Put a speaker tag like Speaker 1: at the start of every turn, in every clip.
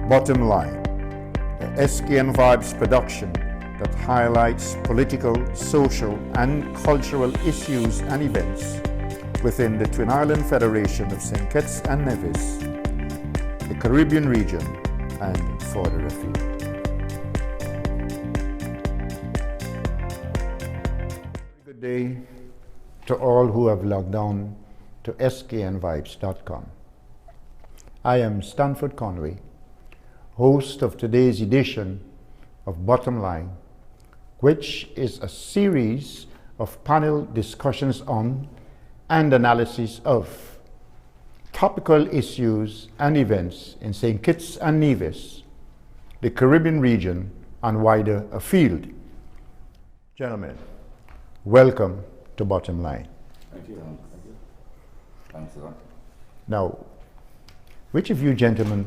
Speaker 1: Bottom Line, the SKNVibes production that highlights political, social, and cultural issues and events within the Twin Island Federation of St. Kitts and Nevis, the Caribbean region, and further afield. Good day to all who have logged on to SKNVibes.com. I am Stanford Conway, host of today's edition of Bottom Line, which is a series of panel discussions on and analysis of topical issues and events in St. Kitts and Nevis, the Caribbean region, and wider afield. Gentlemen, welcome to Bottom Line.
Speaker 2: Thank you. Thank you. Thanks a lot.
Speaker 1: Now, which of you gentlemen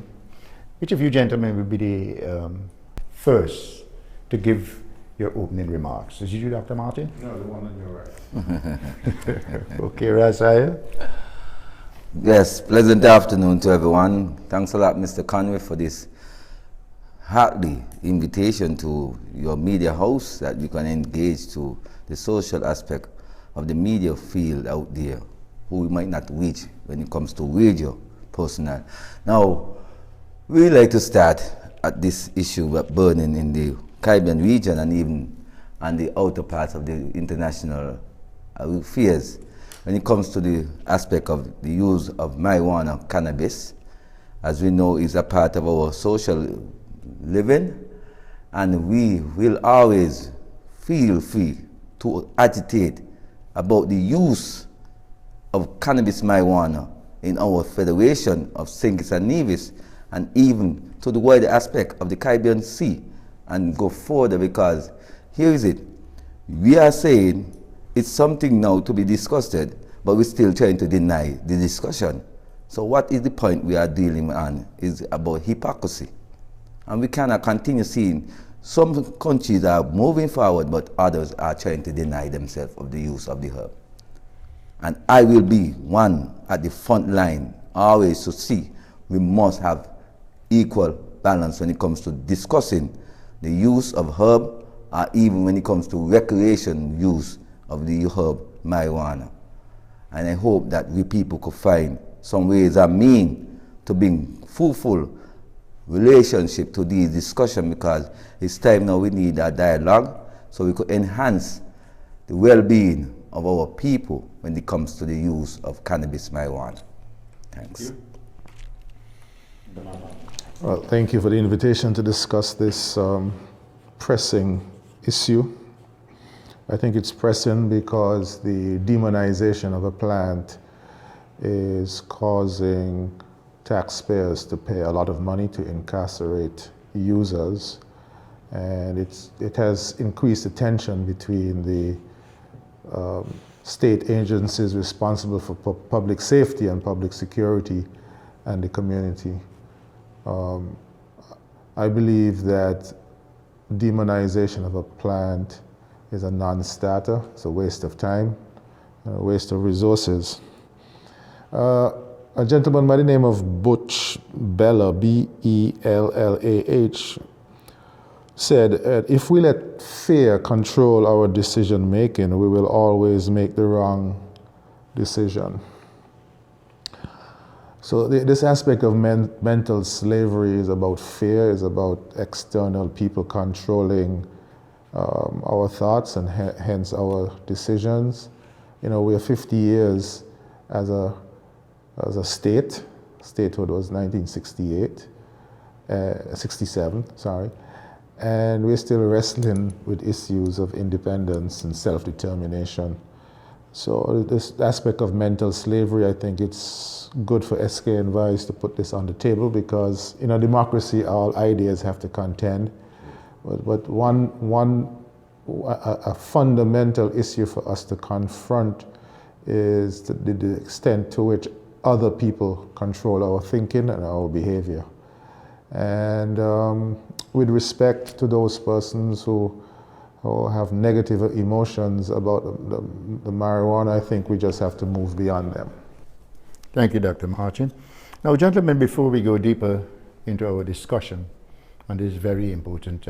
Speaker 1: will be the first to give your opening remarks? Is it you, Dr. Martin?
Speaker 3: No, the one on your right.
Speaker 1: Okay, Rasaya.
Speaker 2: Yes, pleasant afternoon to everyone. Thanks a lot, Mr. Conway, for this hearty invitation to your media house that we can engage to the social aspect of the media field out there who we might not reach when it comes to radio personnel. Now, we like to start at this issue of burning in the Caribbean region and even on the outer parts of the international affairs when it comes to the aspect of the use of marijuana, cannabis, as we know is a part of our social living, and we will always feel free to agitate about the use of cannabis marijuana in our Federation of St. Kitts and Nevis, and even to the wider aspect of the Caribbean Sea, and go further, because here is it. We are saying it's something now to be discussed, but we're still trying to deny the discussion. So what is the point we are dealing on is about hypocrisy. And we cannot continue seeing some countries are moving forward, but others are trying to deny themselves of the use of the herb. And I will be one at the front line, always to see we must have equal balance when it comes to discussing the use of herb, or even when it comes to recreation use of the herb marijuana. And I hope that we people could find some ways and means to bring fruitful relationship to these discussions, because it's time now we need a dialogue so we could enhance the well-being of our people when it comes to the use of cannabis marijuana. Thanks.
Speaker 3: Well, thank you for the invitation to discuss this pressing issue. I think it's pressing because the demonization of a plant is causing taxpayers to pay a lot of money to incarcerate users, and it has increased the tension between the state agencies responsible for public safety and public security and the community. I believe that demonization of a plant is a non-starter. It's a waste of time, a waste of resources. A gentleman by the name of Butch Bella, B-E-L-L-A-H, said, if we let fear control our decision making, we will always make the wrong decision. So this aspect of mental slavery is about fear, is about external people controlling our thoughts and hence our decisions. You know, we're 50 years as a state. Statehood was 67, sorry. And we're still wrestling with issues of independence and self-determination. So this aspect of mental slavery, I think it's good for SKNVibes to put this on the table, because in a democracy, all ideas have to contend. But a fundamental issue for us to confront is the extent to which other people control our thinking and our behavior. And with respect to those persons who have negative emotions about the marijuana, I think we just have to move beyond them.
Speaker 1: Thank you, Dr. Martin. Now, gentlemen, before we go deeper into our discussion on this very important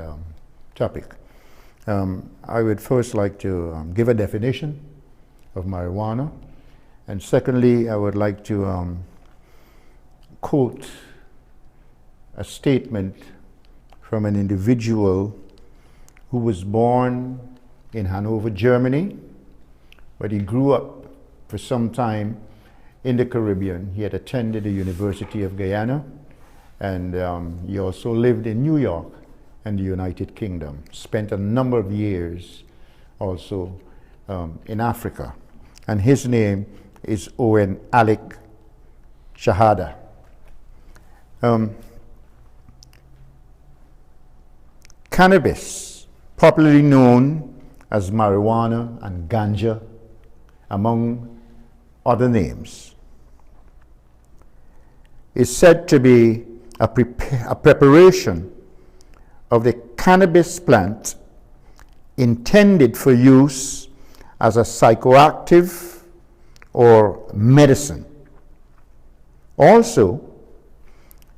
Speaker 1: topic. I would first like to give a definition of marijuana, and secondly, I would like to quote a statement from an individual who was born in Hanover, Germany, but he grew up for some time in the Caribbean. He had attended the University of Guyana, and he also lived in New York and the United Kingdom. Spent a number of years also in Africa. And his name is Owen Alec Shahada. Cannabis, popularly known as marijuana and ganja, among other names, is said to be a preparation of the cannabis plant intended for use as a psychoactive or medicine. Also,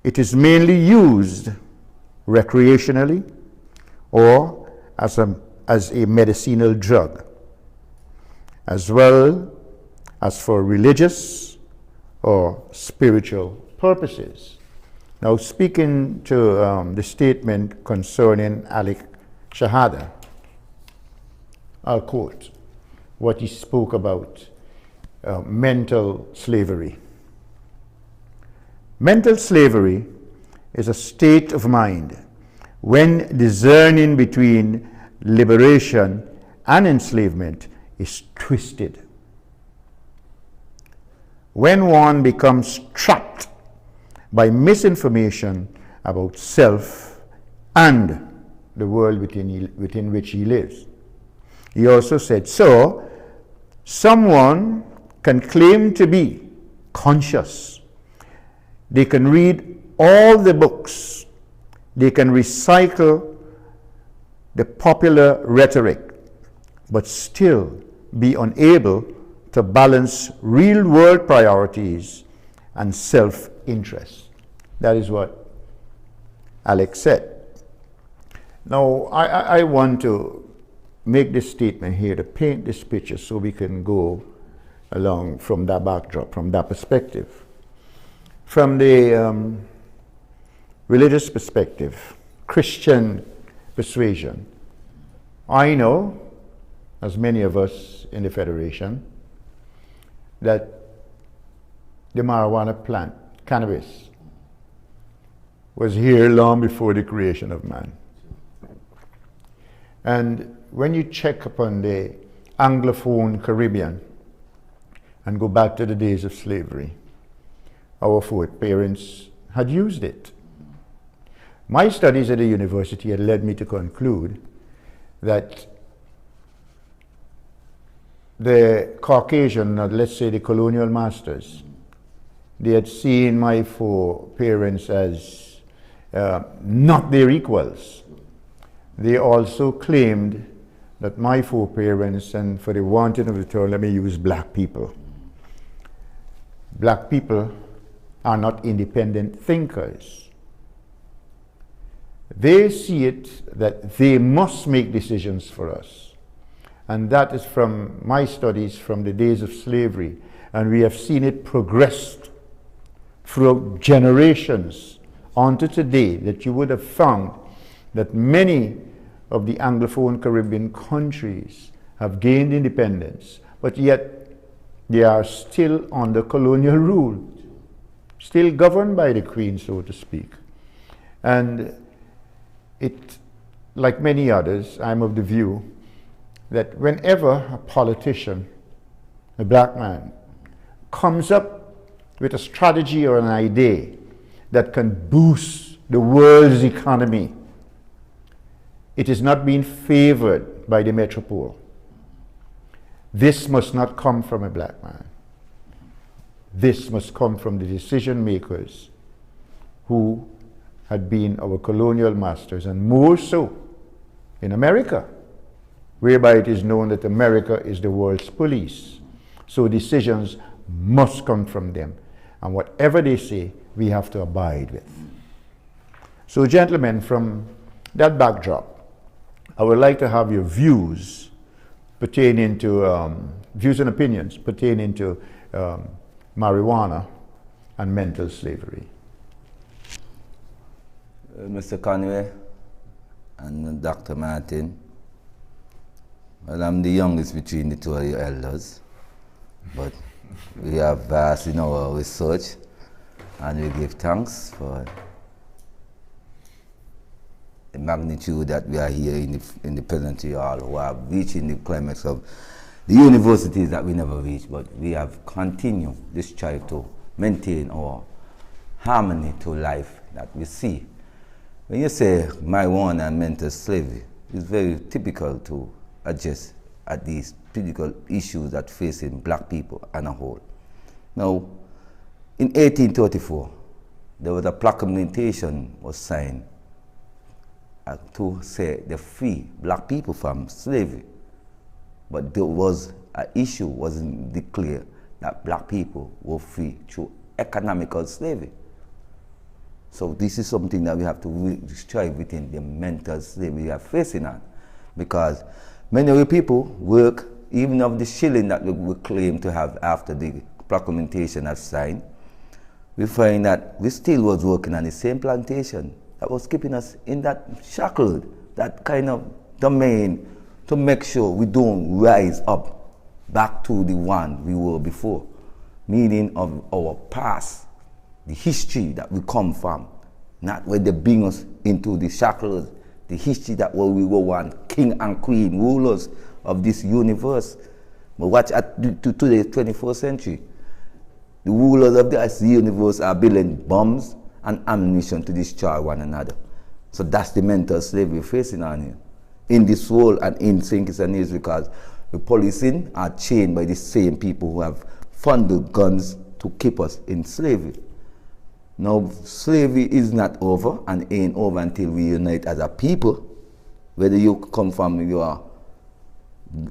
Speaker 1: it is mainly used recreationally or as a medicinal drug, as well as for religious or spiritual purposes. Now, speaking to the statement concerning Alec Shahada, I'll quote what he spoke about mental slavery. Mental slavery is a state of mind when discerning between liberation and enslavement is twisted. When one becomes trapped by misinformation about self and the world within which he lives. He also said, so someone can claim to be conscious. They can read all the books. They can recycle the popular rhetoric, but still be unable to balance real-world priorities and self-interest. That is what Alex said. Now, I want to make this statement here to paint this picture so we can go along from that backdrop, from that perspective. From the religious perspective, Christian persuasion, I know, as many of us in the Federation, that the marijuana plant, cannabis, was here long before the creation of man. And when you check upon the Anglophone Caribbean and go back to the days of slavery, our foreparents had used it. My studies at the university had led me to conclude that the Caucasian, or let's say the colonial masters, they had seen my foreparents as not their equals. They also claimed that my foreparents, and for the wanting of the term, let me use black people. Black people are not independent thinkers. They see it that they must make decisions for us. And that is from my studies from the days of slavery. And we have seen it progressed throughout generations onto today, that you would have found that many of the Anglophone Caribbean countries have gained independence, but yet they are still under colonial rule, still governed by the Queen, so to speak. And it, like many others, I'm of the view that whenever a politician, a black man, comes up with a strategy or an idea that can boost the world's economy, it is not being favored by the metropole. This must not come from a black man. This must come from the decision makers who had been our colonial masters, and more so in America, whereby it is known that America is the world's police. So decisions must come from them. And whatever they say, we have to abide with. So, gentlemen, from that backdrop, I would like to have your views pertaining to views and opinions pertaining to marijuana and mental slavery.
Speaker 2: Mr. Conway and Dr. Martin, well, I'm the youngest between the two of you elders, but we have vast in our research, and we give thanks for the magnitude that we are here in the present hall, who are reaching the climax of the universities that we never reached, but we have continued this strive to maintain our harmony to life that we see. When you say marijuana and mental slavery, it's very typical to address at these critical issues that facing black people as a whole. Now, in 1834, there was a proclamation was signed to say they free black people from slavery, but there was an issue wasn't declared that black people were free through economical slavery. So this is something that we have to strive within the mental slavery we are facing on, because many of the people work even of the shilling that we claim to have after the proclamation has signed. We find that we still was working on the same plantation that was keeping us in that shackled, that kind of domain, to make sure we don't rise up back to the one we were before, meaning of our past, the history that we come from, not where they bring us into the shackles, the history that where we were one king and queen, rulers of this universe. But watch at today's 21st century. The rulers of this universe are building bombs and ammunition to destroy one another. So that's the mental slavery we're facing on here, in this world and in St. Kitts and Nevis, because the policing are chained by the same people who have funded guns to keep us in slavery. Now, slavery is not over and ain't over until we unite as a people, whether you come from your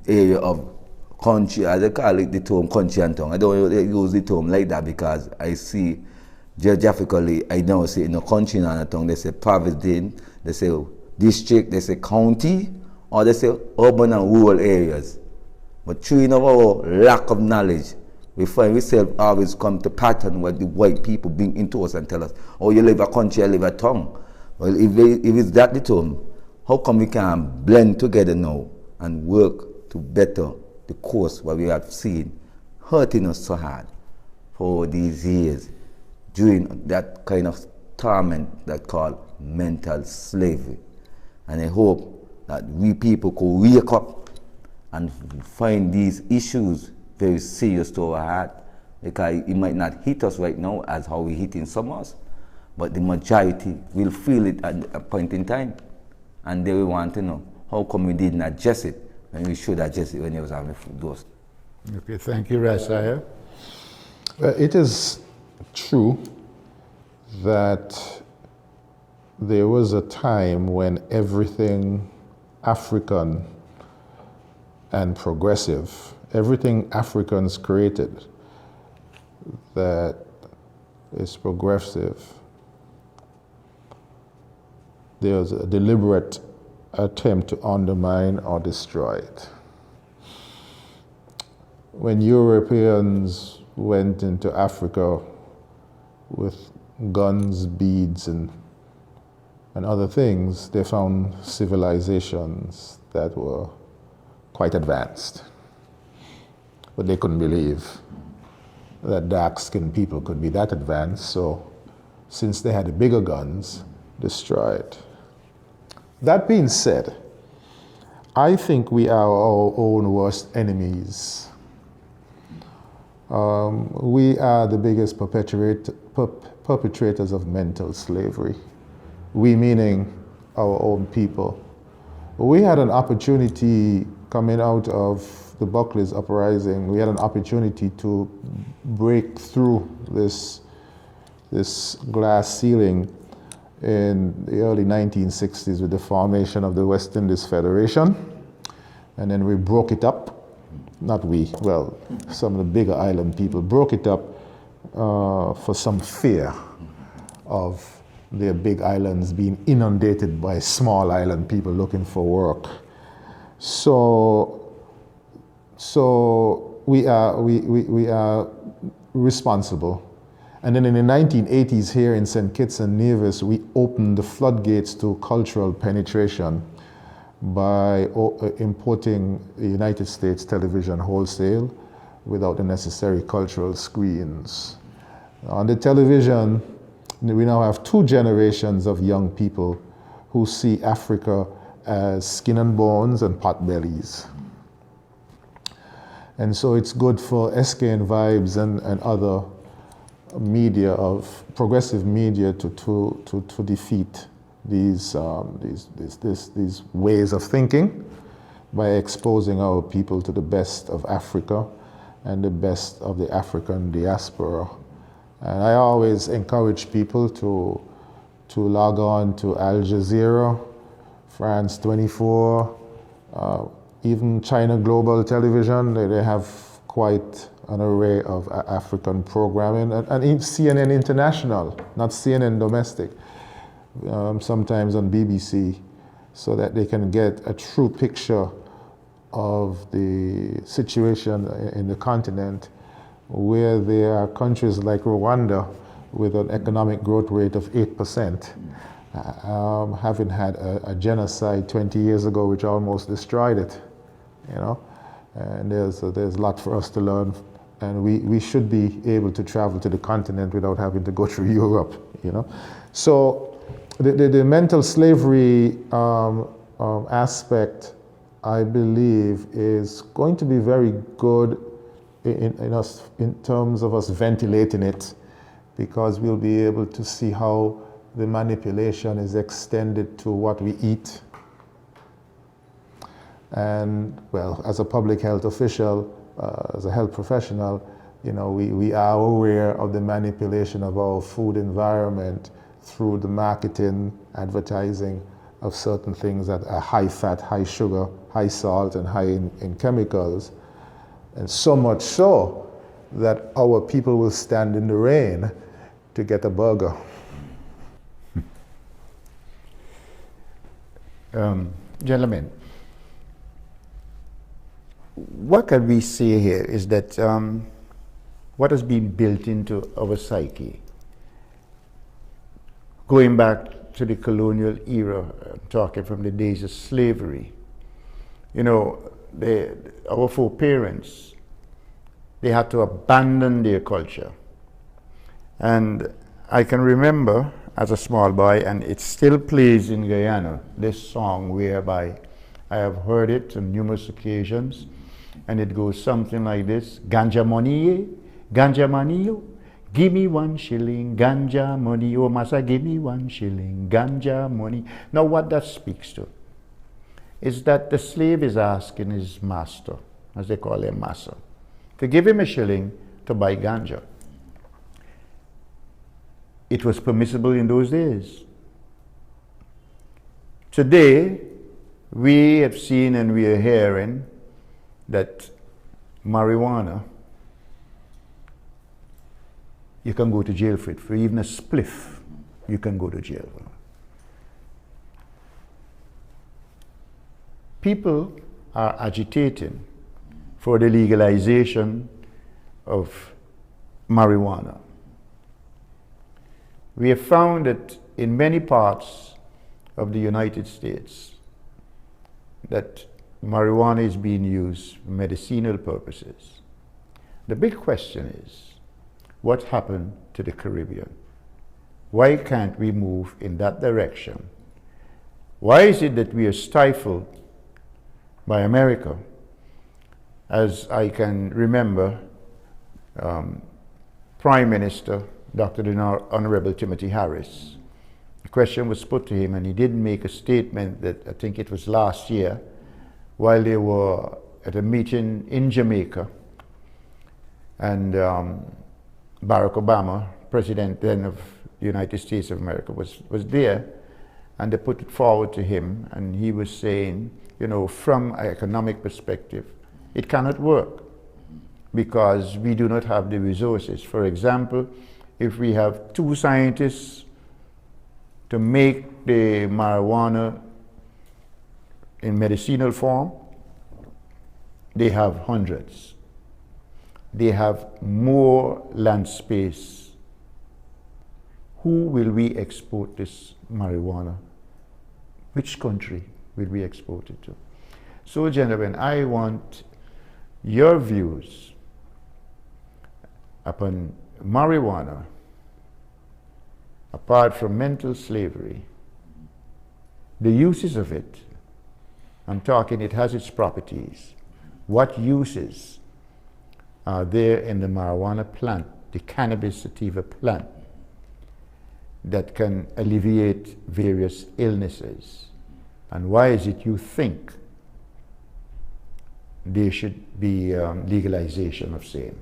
Speaker 2: area of country, as they call it, the term country and tongue. I don't use the term like that because I see geographically, I now say in a country and a tongue, they say province, they say district, they say county, or they say urban and rural areas. But through our lack of knowledge, we find ourselves always come to pattern what the white people bring into us and tell us, oh, you live a country, I live a tongue. Well, if it's that the term, how come we can blend together now and work to better the course what we have seen hurting us so hard for these years during that kind of torment that called mental slavery. And I hope that we people could wake up and find these issues very serious to our heart, because it might not hit us right now as how we hit in some of us, but the majority will feel it at a point in time, and they will want to know how come we didn't address it when we should address it when it was having those.
Speaker 1: Okay, thank you, Rasaya.
Speaker 3: It is true that there was a time when everything African and progressive, everything Africans created that is progressive, there's a deliberate attempt to undermine or destroy it. When Europeans went into Africa with guns, beads, and other things, they found civilizations that were quite advanced. But they couldn't believe that dark-skinned people could be that advanced, so since they had the bigger guns, destroyed. That being said, I think we are our own worst enemies. We are the biggest perpetrators of mental slavery. We meaning our own people. We had an opportunity coming out of the Buckley's uprising. We had an opportunity to break through this glass ceiling in the early 1960s with the formation of the West Indies Federation. And then we broke it up. Not we, well, some of the bigger island people broke it up for some fear of their big islands being inundated by small island people looking for work. So we are responsible. And then in the 1980s here in St. Kitts and Nevis, we opened the floodgates to cultural penetration by importing the United States television wholesale without the necessary cultural screens. On the television, we now have 2 generations of young people who see Africa as skin and bones and potbellies. And so it's good for SKNVibes and other media of progressive media to defeat these ways of thinking by exposing our people to the best of Africa and the best of the African diaspora. And I always encourage people to log on to Al Jazeera, France 24, even China Global Television. They have quite an array of African programming, and CNN International, not CNN domestic, sometimes on BBC, so that they can get a true picture of the situation in the continent, where there are countries like Rwanda with an economic growth rate of 8%, having had a genocide 20 years ago which almost destroyed it, you know. And there's a lot for us to learn, and we should be able to travel to the continent without having to go through Europe, you know. So the mental slavery aspect, I believe, is going to be very good in terms of us ventilating it, because we'll be able to see how the manipulation is extended to what we eat. And well, as a public health official, as a health professional, you know, we are aware of the manipulation of our food environment through the marketing, advertising of certain things that are high fat, high sugar, high salt, and high in chemicals. And so much so that our people will stand in the rain to get a burger.
Speaker 1: Gentlemen, what can we say here is that what has been built into our psyche, going back to the colonial era, talking from the days of slavery, you know, our foreparents, they had to abandon their culture. And I can remember as a small boy, and it still plays in Guyana, this song whereby I have heard it on numerous occasions, and it goes something like this: Ganja money, ganja money, give me 1 shilling, ganja money, oh massa, give me 1 shilling, ganja money. Now what that speaks to is that the slave is asking his master, as they call him master, to give him 1 shilling to buy ganja. It was permissible in those days. Today, we have seen and we are hearing that marijuana, you can go to jail for it. For even a spliff, you can go to jail. People are agitating for the legalization of marijuana. We have found that in many parts of the United States that marijuana is being used for medicinal purposes. The big question is, what happened to the Caribbean? Why can't we move in that direction? Why is it that we are stifled by America? As I can remember, Prime Minister Dr. the Honorable Timothy Harris, the question was put to him, and he did make a statement that I think it was last year, while they were at a meeting in Jamaica, and Barack Obama, President then of the United States of America, was there, and they put it forward to him, and he was saying, you know, from an economic perspective, it cannot work because we do not have the resources. For example, if we have 2 scientists to make the marijuana in medicinal form, they have hundreds. They have more land space. Who will we export this marijuana? Which country will we export it to? So, gentlemen, I want your views upon marijuana, apart from mental slavery, the uses of it. I'm talking, it has its properties. What uses are there in the marijuana plant, the cannabis sativa plant, that can alleviate various illnesses? And why is it you think there should be legalization of same?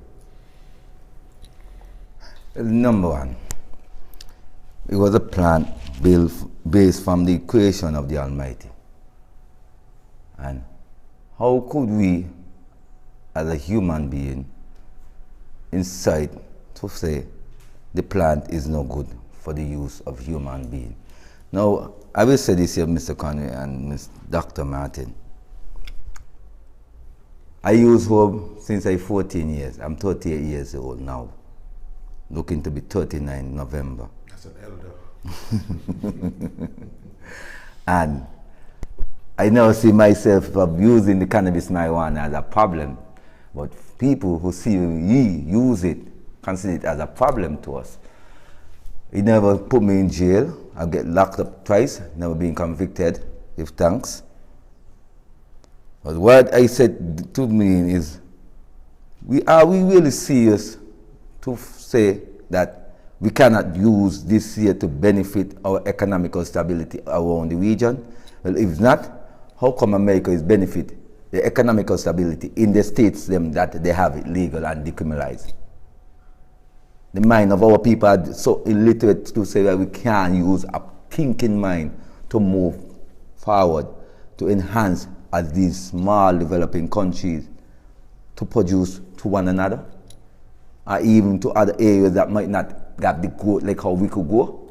Speaker 2: Number one, it was a plant built based from the creation of the Almighty. And how could we, as a human being, incite to say the plant is no good for the use of human being? Now, I will say this here, Mr. Conway and Ms. Dr. Martin. I use herb since I'm 14 years. I'm 38 years old now. Looking to be 39 in November.
Speaker 3: That's an elder.
Speaker 2: And I now see myself abusing the cannabis marijuana as a problem, but people who see me use it consider it as a problem to us. It never put me in jail. I get locked up twice, never been convicted, give thanks. But what I said to me is, are we really serious to say that we cannot use this here to benefit our economical stability around the region? Well, if not, how come America is benefit the economical stability in the states them that they have it legal and decriminalized? The mind of our people are so illiterate to say that we can't use a thinking mind to move forward, to enhance as these small developing countries to produce to one another, or even to other areas that might not have the growth like how we could go.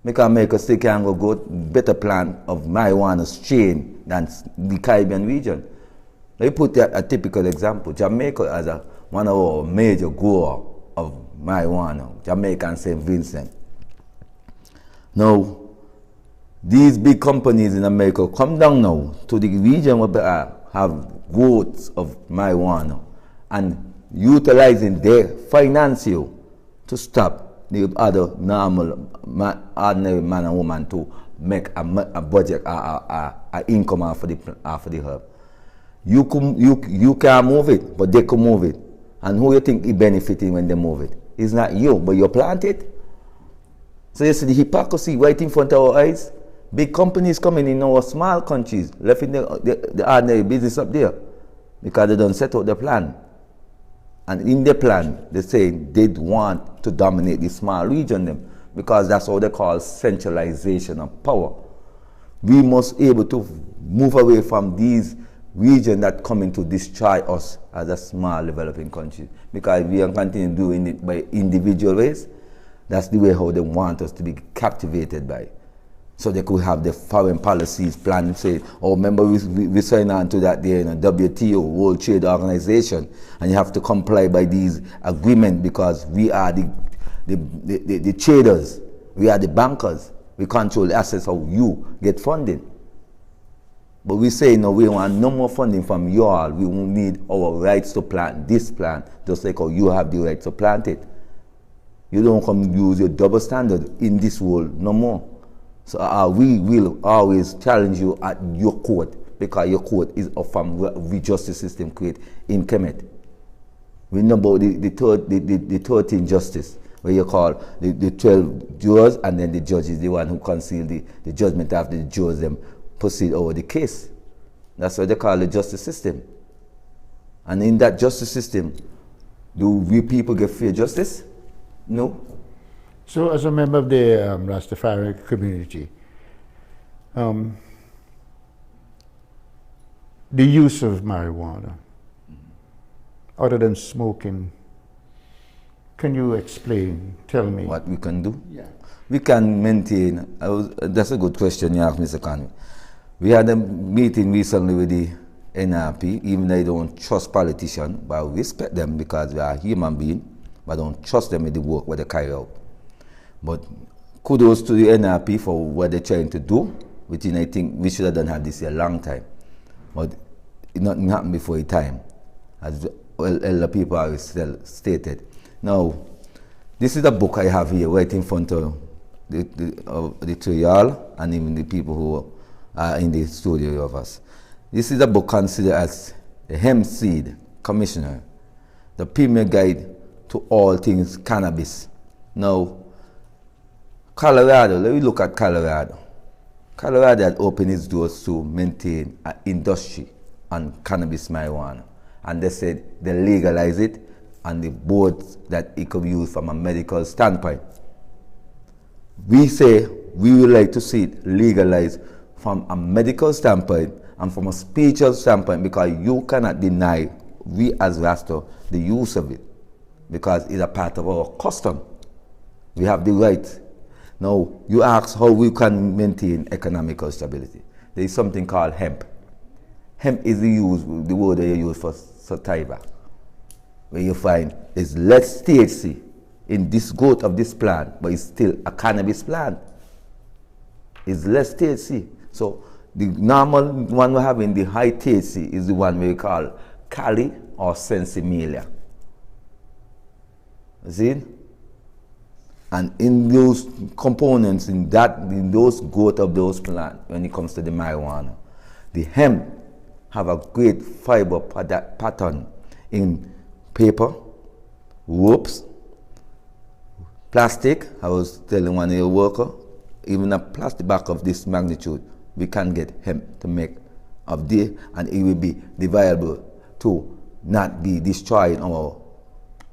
Speaker 2: Make America still can go better plan of marijuana strain than the Caribbean region. Let me put a typical example. Jamaica as one of our major grower of marijuana, Jamaica and St. Vincent. Now, these big companies in America come down now to the region where have growth of marijuana and utilizing their financial to stop the other normal, ordinary man and woman to make a budget, a income after the herb. You can't move it, but they can move it. And who you think is benefiting when they move it? It's not you, but you plant it. So you see the hypocrisy right in front of our eyes. Big companies coming in our small countries, left in the ordinary business up there because they don't set out the plan. And in the plan, they say they want to dominate the small region them because that's what they call centralization of power. We must be able to move away from these regions that come in to destroy us as a small developing country, because we are continuing doing it by individual ways. That's the way how they want us to be captivated by. So they could have the foreign policies planned, say, oh, remember we signed on to that there, WTO, World Trade Organization, and you have to comply by these agreements because we are the traders, we are the bankers, we control the assets of you get funding. But we say, no, we want no more funding from you all, we won't need our rights to plant this plant, just like how you have the right to plant it. You don't come use your double standard in this world no more. So we will always challenge you at your court, because your court is from the justice system create in Kemet. We know about the 13th justice, where you call the 12 jurors, and then the judge is the one who conceal the judgment after the jurors them proceed over the case. That's what they call the justice system. And in that justice system, do we people get fair justice? No.
Speaker 1: So, as a member of the Rastafari community, the use of marijuana, other than smoking, can you explain, tell me?
Speaker 2: What we can do?
Speaker 1: Yeah.
Speaker 2: we can maintain, that's a good question you asked, Mr. Conway. We had a meeting recently with the NRP, even though I don't trust politicians, but I respect them because they are human beings, but I don't trust them with the work what they carry out. But kudos to the NRP for what they're trying to do, which I think we should have done have this a long time. But nothing happened before the time, as elder people have stated. Now, this is a book I have here right in front of the two y'all and even the people who are in the studio of us. This is a book considered as the Hemp Seed Commissioner, the premier guide to all things cannabis. Now, Colorado, let me look at Colorado. Colorado had opened its doors to maintain an industry on cannabis marijuana. And they said they legalize it on the boards that it could be used from a medical standpoint. We say we would like to see it legalized from a medical standpoint and from a spiritual standpoint, because you cannot deny we as Rasta the use of it, because it's a part of our custom. We have the right. Now, you ask how we can maintain economical stability. There is something called hemp. Hemp is the word that you use for sativa, where you find is less THC in this growth of this plant, but it's still a cannabis plant. It's less THC. So the normal one we have in the high THC is the one we call Cali or Sensimelia. See? And in those components, in those growth of those plants, when it comes to the marijuana, the hemp have a great fiber pattern in paper, ropes, plastic. I was telling one of your workers, even a plastic bag of this magnitude, we can get hemp to make of this, and it will be viable to not be destroying our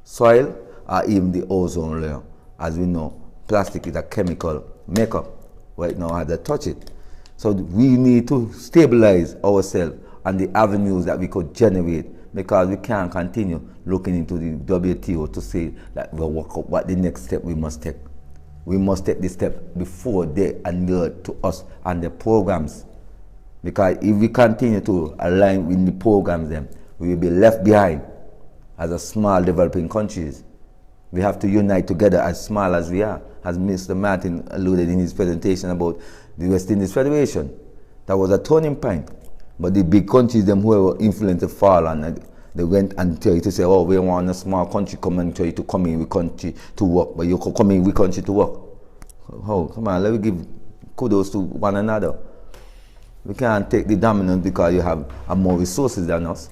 Speaker 2: soil or even the ozone layer. As we know, plastic is a chemical makeup right now as I touch it. So we need to stabilize ourselves and the avenues that we could generate, because we can't continue looking into the WTO to say that we'll work out what the next step we must take. We must take this step before they alert to us and the programs. Because if we continue to align with the programs, then we will be left behind as a small developing countries. We have to unite together as small as we are, as Mr. Martin alluded in his presentation about the West Indies Federation. That was a turning point. But the big countries, them who were influenced to fall, and they went and tried to say, oh, we want a small country come and try to come in with country to work, but you could come in with country to work. Oh, come on, let me give kudos to one another. We can't take the dominance because you have more resources than us.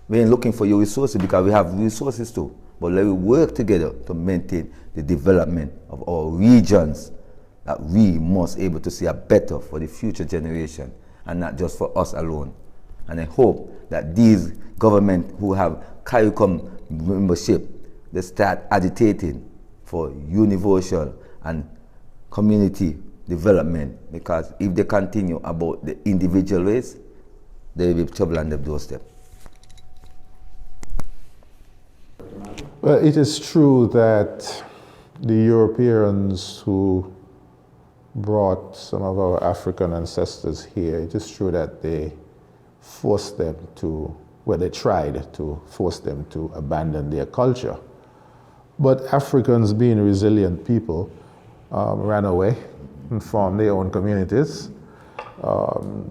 Speaker 2: We ain't looking for your resources because we have resources too. But let us work together to maintain the development of our regions, that we must able to see a better for the future generation and not just for us alone. And I hope that these governments who have CARICOM membership, they start agitating for universal and community development, because if they continue about the individual ways, there will be trouble on the doorstep.
Speaker 3: Well, it is true that the Europeans who brought some of our African ancestors here, it is true that they forced them to, well, they tried to force them to abandon their culture. But Africans, being resilient people, ran away and formed their own communities.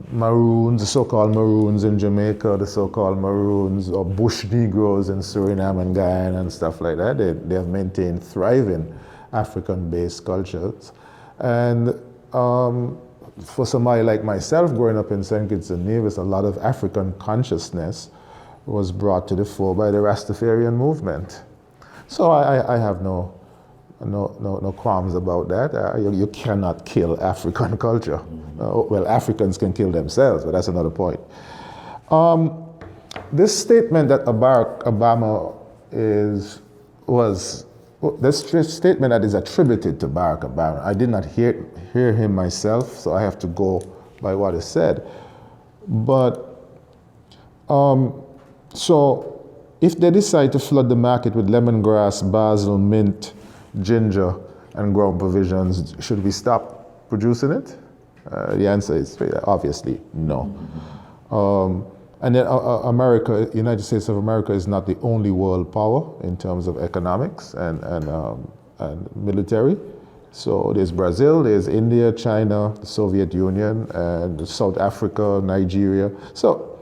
Speaker 3: Maroons, the so-called Maroons in Jamaica, the so-called Maroons or Bush Negroes in Suriname and Guyana and stuff like that, they have maintained thriving African-based cultures. And for somebody like myself, growing up in St. Kitts and Nevis, a lot of African consciousness was brought to the fore by the Rastafarian movement. So I have no qualms about that. You cannot kill African culture. Well, Africans can kill themselves, but that's another point. This statement that Barack Obama this statement that is attributed to Barack Obama, I did not hear him myself, so I have to go by what is said. But so if they decide to flood the market with lemongrass, basil, mint, ginger, and ground provisions, should we stop producing it? The answer is obviously no. And then America, United States of America is not the only world power in terms of economics and military. So there's Brazil, there's India, China, the Soviet Union, and South Africa, Nigeria. So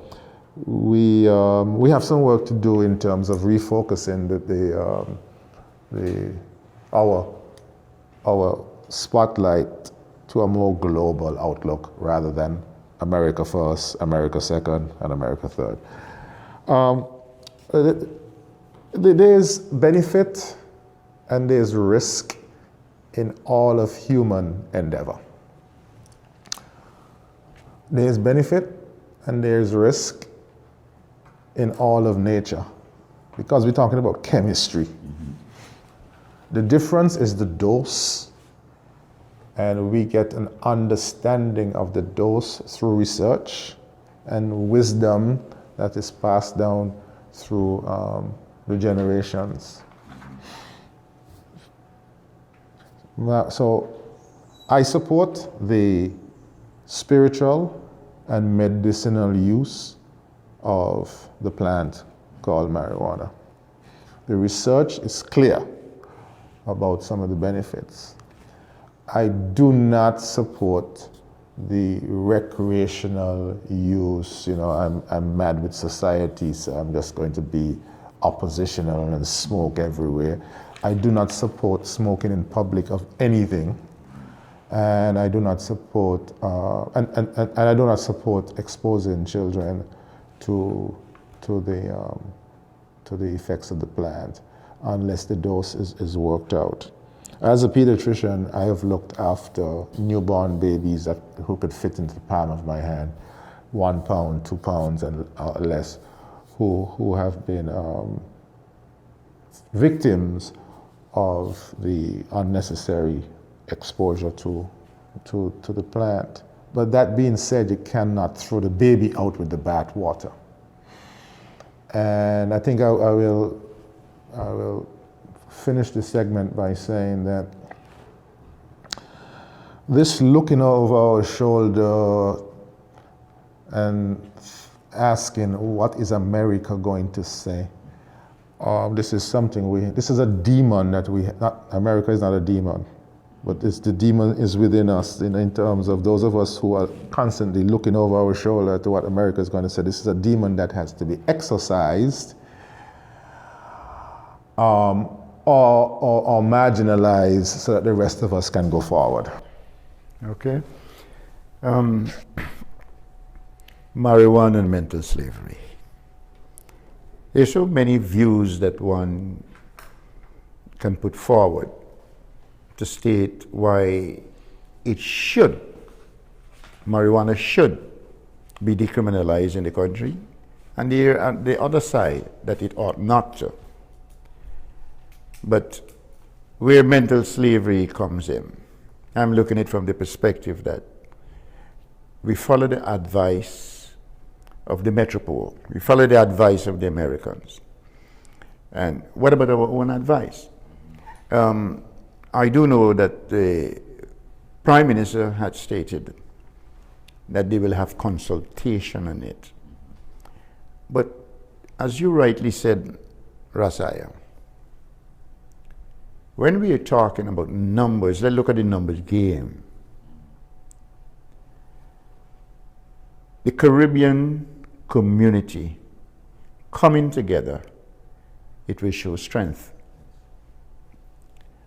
Speaker 3: we have some work to do in terms of refocusing our spotlight to a more global outlook rather than America first, America second, and America third. There's benefit and there's risk in all of human endeavor. There's benefit and there's risk in all of nature because we're talking about chemistry. The difference is the dose, and we get an understanding of the dose through research and wisdom that is passed down through the generations. So I support the spiritual and medicinal use of the plant called marijuana. The research is clear about some of the benefits. I do not support the recreational use. You know, I'm mad with society, so I'm just going to be oppositional and smoke everywhere. I do not support smoking in public of anything, and I do not support and I do not support exposing children to the effects of the plant unless the dose is worked out. As a pediatrician, I have looked after newborn babies who could fit into the palm of my hand, 1 pound, 2 pounds, and less, who have been victims of the unnecessary exposure to the plant. But that being said, you cannot throw the baby out with the bath water. And I think I will finish this segment by saying that this looking over our shoulder and asking, what is America going to say? This is something this is a demon that America is not a demon, but the demon is within us in terms of those of us who are constantly looking over our shoulder to what America is going to say. This is a demon that has to be exorcised or marginalized so that the rest of us can go forward.
Speaker 1: Okay. Marijuana and mental slavery. There's so many views that one can put forward to state why marijuana should be decriminalized in the country, and the other side, that it ought not to. But where mental slavery comes in, I'm looking at it from the perspective that we follow the advice of the metropole. We follow the advice of the Americans. And what about our own advice? I do know that the Prime Minister had stated that they will have consultation on it. But as you rightly said, Rasaya, when we are talking about numbers, let's look at the numbers game. The Caribbean community coming together, it will show strength.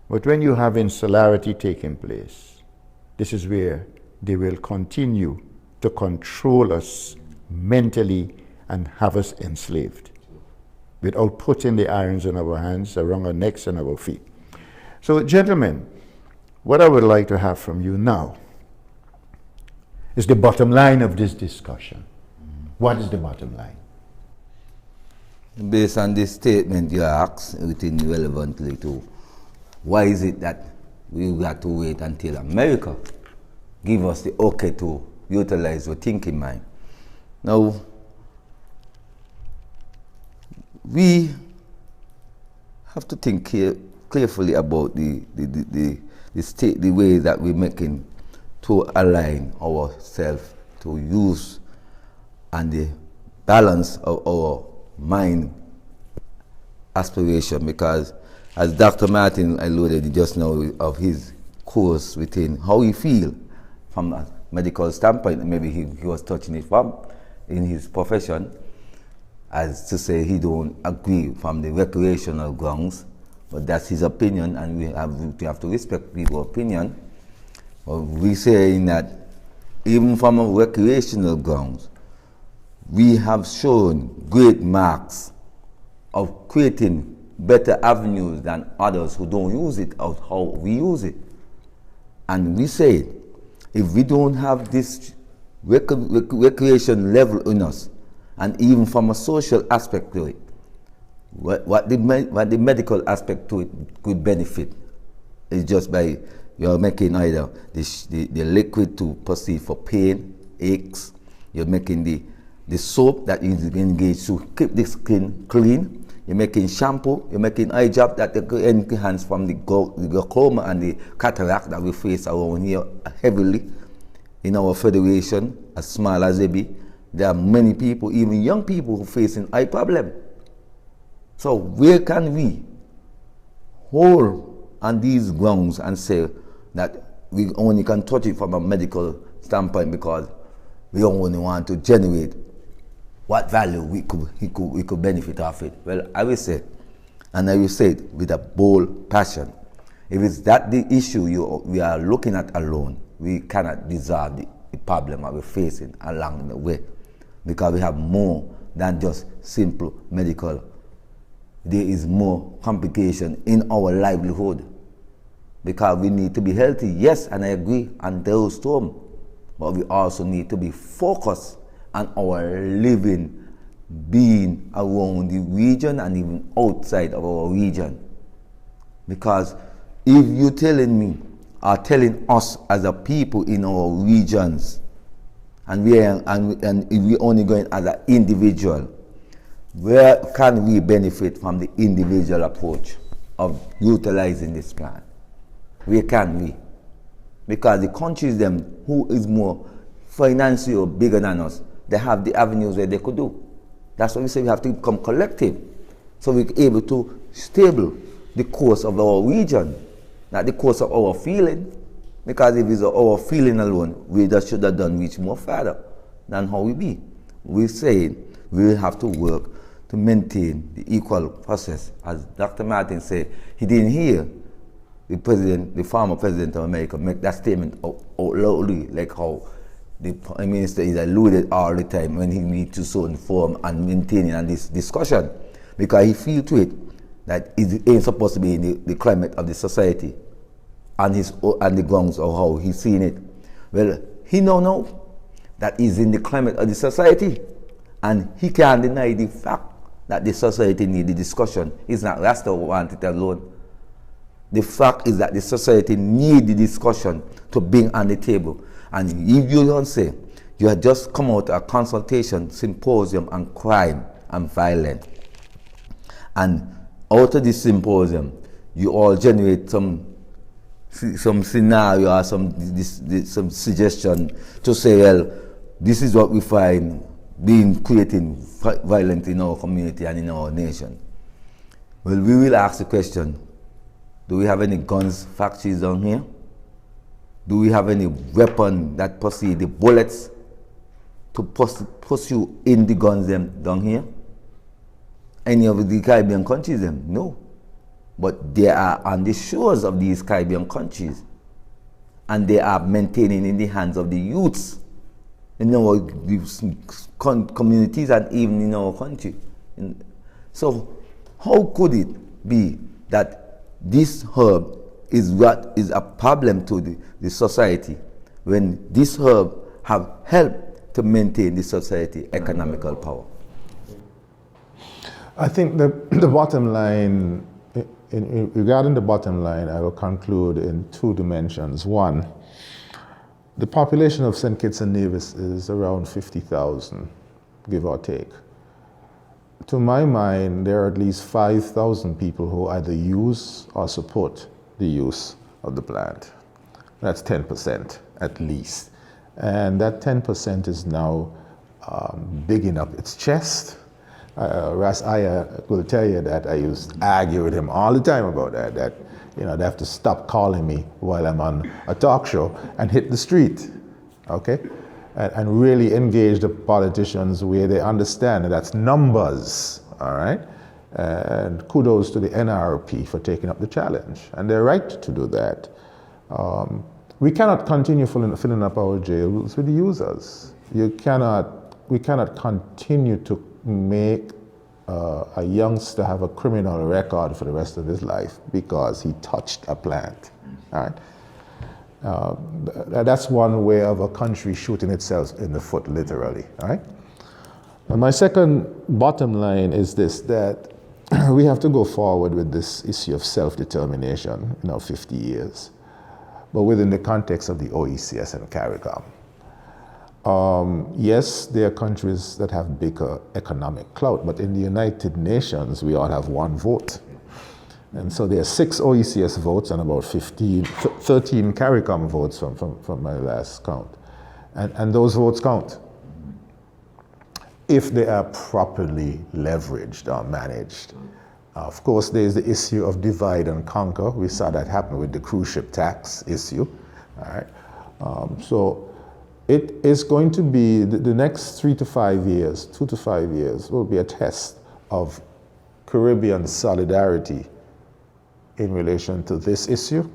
Speaker 1: But when you have insularity taking place, this is where they will continue to control us mentally and have us enslaved without putting the irons in our hands, around our necks and our feet. So, gentlemen, what I would like to have from you now is the bottom line of this discussion. What is the bottom line?
Speaker 2: Based on this statement you asked, within relevantly to why is it that we got to wait until America give us the okay to utilize our thinking mind? Now, we have to think here carefully about the state, the way that we're making to align ourselves to use and the balance of our mind aspiration, because as Dr. Martin alluded just now of his course within how he feel from a medical standpoint, maybe he was touching it from in his profession, as to say he don't agree from the recreational grounds, but that's his opinion, and we have to respect people's opinion. But we saying that even from a recreational grounds, we have shown great marks of creating better avenues than others who don't use it, of how we use it. And we say, if we don't have this recreation level in us, and even from a social aspect to it, what the medical aspect to it could benefit is just by you're making either the liquid to proceed for pain, aches, you're making the soap that is engaged to keep the skin clean, you're making shampoo, you're making eye drop that enhance from the glaucoma and the cataract that we face around here heavily in our federation, as small as they be. There are many people, even young people, who are facing eye problem. So where can we hold on these grounds and say that we only can touch it from a medical standpoint because we only want to generate what value we could benefit off it? Well, I will say, and I will say it with a bold passion, if it's that the issue we are looking at alone, we cannot dissolve the problem that we're facing along the way, because we have more than just simple medical. There is more complication in our livelihood, because we need to be healthy, yes, and I agree on those terms, but we also need to be focused on our living, being around the region and even outside of our region. Because if you're telling me, or telling us as a people in our regions, and if we're only going as an individual, where can we benefit from the individual approach of utilizing this plan? Where can we? Because the countries them who is more financially or bigger than us, they have the avenues where they could do. That's why we say we have to become collective, so we're able to stable the course of our region, not the course of our feeling. Because if it's our feeling alone, we just should have done reach more further than how we be. We say we will have to work to maintain the equal process. As Dr. Martin said, he didn't hear the former president of America make that statement out loudly, like how the Prime Minister is alluded all the time when he needs to so inform and maintaining on this discussion, because he feels to it that it ain't supposed to be in the climate of the society and the grounds of how he's seeing it. Well, he know that he's in the climate of the society, and he can't deny the fact that the society needs the discussion. It's not Rasta who want it alone. The fact is that the society needs the discussion to bring on the table. And if you don't say, you have just come out of a consultation symposium on crime and violence, and out of this symposium, you all generate some scenario or some suggestion to say, well, this is what we find creating violence in our community and in our nation. Well, we will ask the question, do we have any guns factories down here? Do we have any weapon that proceed the bullets to pursue in the guns them down here? Any of the Caribbean countries them? No. But they are on the shores of these Caribbean countries, and they are maintaining in the hands of the youths in our communities and even in our country. So how could it be that this herb is what is a problem to the society, when this herb have helped to maintain the society economical power?
Speaker 3: I think the bottom line, regarding the bottom line, I will conclude in two dimensions. One, the population of St. Kitts and Nevis is around 50,000, give or take. to my mind, there are at least 5,000 people who either use or support the use of the plant. That's 10% at least. And that 10% is now bigging up its chest. Ras Aya will tell you that I used to argue with him all the time about that they have to stop calling me while I'm on a talk show and hit the street, okay? And really engage the politicians where they understand that that's numbers, all right? And kudos to the NRP for taking up the challenge. And they're right to do that. We cannot continue filling up our jails with the users. We cannot continue to make a youngster have a criminal record for the rest of his life because he touched a plant, all right? That's one way of a country shooting itself in the foot, literally, all right? And my second bottom line is this, that we have to go forward with this issue of self-determination in our 50 years, but within the context of the OECS and CARICOM. Yes, there are countries that have bigger economic clout, but in the United Nations, we all have one vote. And so there are 6 OECS votes and about 13 CARICOM votes from my last count. And those votes count if they are properly leveraged or managed. Of course, there's the issue of divide and conquer. We saw that happen with the cruise ship tax issue. All right. So it is going to be the next 3 to 5 years, 2 to 5 years, will be a test of Caribbean solidarity in relation to this issue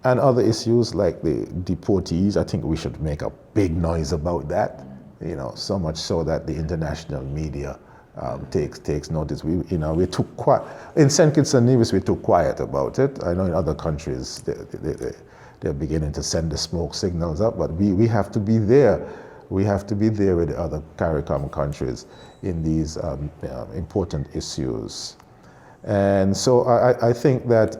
Speaker 3: and other issues like the deportees. I think we should make a big noise about that, so much so that the international media takes notice. We took quiet. In St. Kitts and Nevis, we took quiet about it. I know in other countries, they're beginning to send the smoke signals up, but we have to be there. We have to be there with the other CARICOM countries in these important issues. And so I think that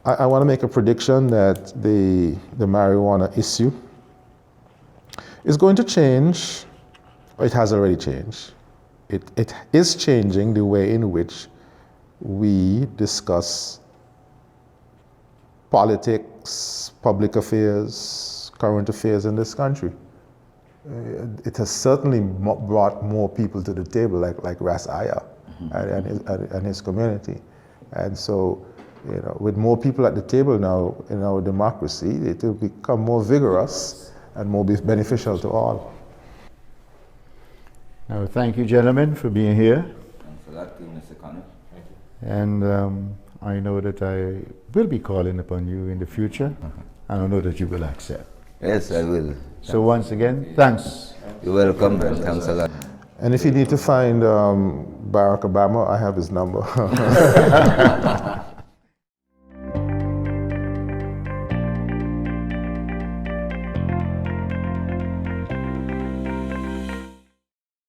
Speaker 3: I want to make a prediction that the marijuana issue is going to change. It has already changed. It is changing the way in which we discuss politics, public affairs, current affairs in this country. It has certainly brought more people to the table, like Ras Aya and his community. And so, with more people at the table now in our democracy, it will become more vigorous and more beneficial to all.
Speaker 1: Now, thank you, gentlemen, for being here.
Speaker 2: Thanks for that, Mr. Connor. Thank you.
Speaker 1: And I know that I will be calling upon you in the future, and I know that you will accept.
Speaker 2: Yes, I will.
Speaker 1: So once again, thanks.
Speaker 2: You're welcome, and thanks a lot.
Speaker 3: And if you need to find Barack Obama, I have his number.